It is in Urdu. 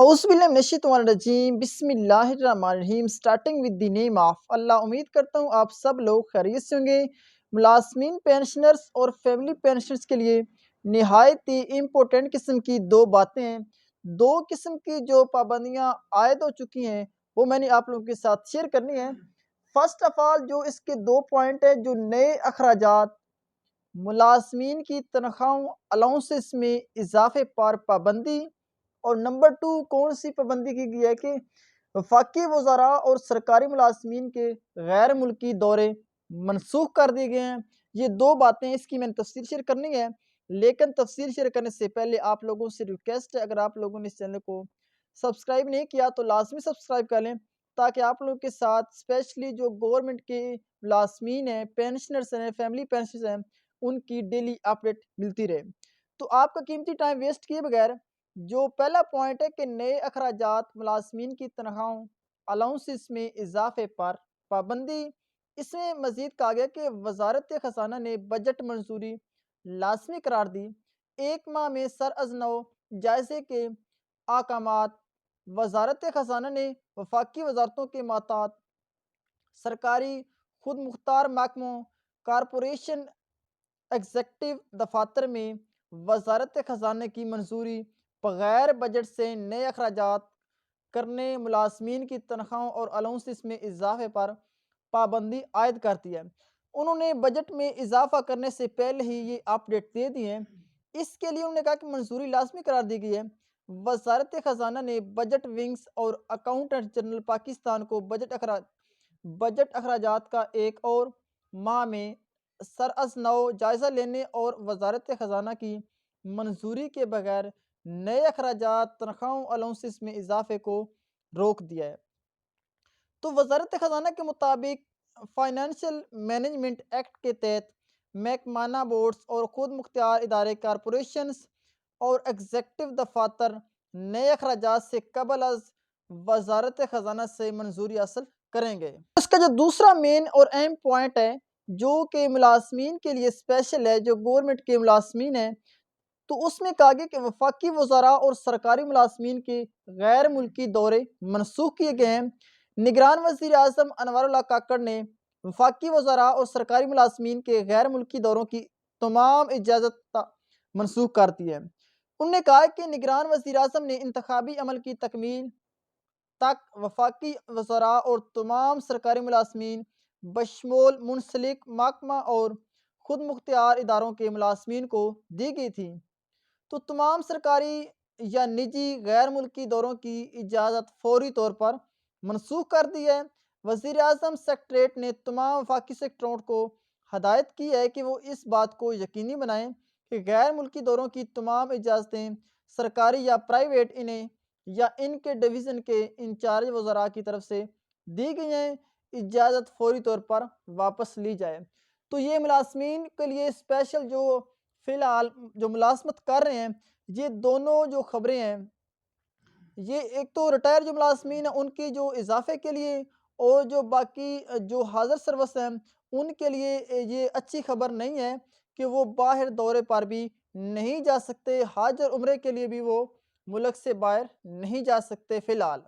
اعوذ باللہ من الشیطان الرجیم بسم اللہ الرحمن الرحیم starting with the name of Allah. امید کرتا ہوں آپ سب لوگ خیریت سے ہوں گے۔ ملازمین پینشنرز اور فیملی پینشنرز کے لیے نہایت ہی امپورٹنٹ قسم کی دو باتیں ہیں، دو قسم کی جو پابندیاں عائد ہو چکی ہیں وہ میں نے آپ لوگوں کے ساتھ شیئر کرنی ہے۔ فرسٹ آف آل جو اس کے دو پوائنٹ ہیں، جو نئے اخراجات، ملازمین کی تنخواہوں الاؤنسز میں اضافے پر پابندی، اور نمبر 2 کون سی پابندی کی گئی ہے کہ وفاقی وزراء اور سرکاری ملازمین کے غیر ملکی دورے منسوخ کر دیے گئے ہیں۔ یہ دو باتیں اس کی میں نے تفصیل شیئر کرنی ہے، لیکن تفصیل شیئر کرنے سے پہلے آپ لوگوں سے ریکویسٹ ہے، اگر آپ لوگوں نے اس چینل کو سبسکرائب نہیں کیا تو لازمی سبسکرائب کر لیں، تاکہ آپ لوگوں کے ساتھ اسپیشلی جو گورنمنٹ کے ملازمین ہیں، پینشنرز ہیں، فیملی پینشنرز ہیں، ان کی ڈیلی اپڈیٹ ملتی رہے۔ تو آپ کا قیمتی ٹائم ویسٹ کیے بغیر جو پہلا پوائنٹ ہے کہ نئے اخراجات، ملازمین کی تنخواہوں الاؤنسز میں اضافے پر پابندی، اس میں مزید کہا گیا کہ وزارت خزانہ نے بجٹ منظوری لازمی قرار دی، 1 ماہ میں سر از نو جائزے کے احکامات۔ وزارت خزانہ نے وفاقی وزارتوں کے ماتحت سرکاری خود مختار محکموں، کارپوریشن، ایگزیکٹو دفاتر میں وزارت خزانہ کی منظوری بغیر بجٹ سے نئے اخراجات کرنے، ملازمین کی تنخواہوں اور الاؤنسز میں اضافے پر پابندی عائد کرتی ہے۔ انہوں نے بجٹ میں اضافہ کرنے سے پہلے ہی یہ اپڈیٹ دے دی ہے۔ اس کے لیے انہوں نے کہا کہ منظوری لازمی قرار دی گئی ہے۔ وزارت خزانہ نے بجٹ ونگز اور اکاؤنٹنٹ جنرل پاکستان کو بجٹ اخراجات کا 1 اور ماہ میں سر از نو جائزہ لینے اور وزارت خزانہ کی منظوری کے بغیر نئے اخراجات، تنخواہوں، الاؤنسز میں اضافے کو روک دیا ہے۔ تو وزارت خزانہ کے مطابق فائنینشیل مینجمنٹ ایکٹ کے تحت محکمانہ بورڈز اور خود مختار ادارے، کارپوریشنز اور ایگزیکٹو دفاتر نئے اخراجات سے قبل از وزارت خزانہ سے منظوری حاصل کریں گے۔ اس کا جو دوسرا مین اور اہم پوائنٹ ہے جو کہ ملازمین کے لیے اسپیشل ہے، جو گورنمنٹ کے ملازمین ہیں، تو اس میں کہا گیا کہ وفاقی وزراء اور سرکاری ملازمین کے غیر ملکی دورے منسوخ کیے گئے ہیں۔ نگران وزیر اعظم انوار اللہ کاکڑ نے وفاقی وزراء اور سرکاری ملازمین کے غیر ملکی دوروں کی تمام اجازت منسوخ کر دی ہے۔ انہوں نے کہا کہ نگران وزیر اعظم نے انتخابی عمل کی تکمیل تک وفاقی وزراء اور تمام سرکاری ملازمین بشمول منسلک محکمہ اور خود مختار اداروں کے ملازمین کو دی گئی تھی، تو تمام سرکاری یا نجی غیر ملکی دوروں کی اجازت فوری طور پر منسوخ کر دی ہے۔ وزیر اعظم سیکریٹریٹ نے تمام وفاقی سیکٹروں کو ہدایت کی ہے کہ وہ اس بات کو یقینی بنائیں کہ غیر ملکی دوروں کی تمام اجازتیں سرکاری یا پرائیویٹ انہیں یا ان کے ڈویژن کے انچارج وزراء کی طرف سے دی گئی ہیں اجازت فوری طور پر واپس لی جائے۔ تو یہ ملازمین کے لیے اسپیشل جو فی الحال جو ملازمت کر رہے ہیں، یہ دونوں جو خبریں ہیں، یہ ایک تو ریٹائر جو ملازمین ہیں ان کی جو اضافے کے لیے، اور جو باقی جو حاضر سروس ہیں ان کے لیے یہ اچھی خبر نہیں ہے کہ وہ باہر دورے پر بھی نہیں جا سکتے، حج اور عمرے کے لیے بھی وہ ملک سے باہر نہیں جا سکتے فی الحال۔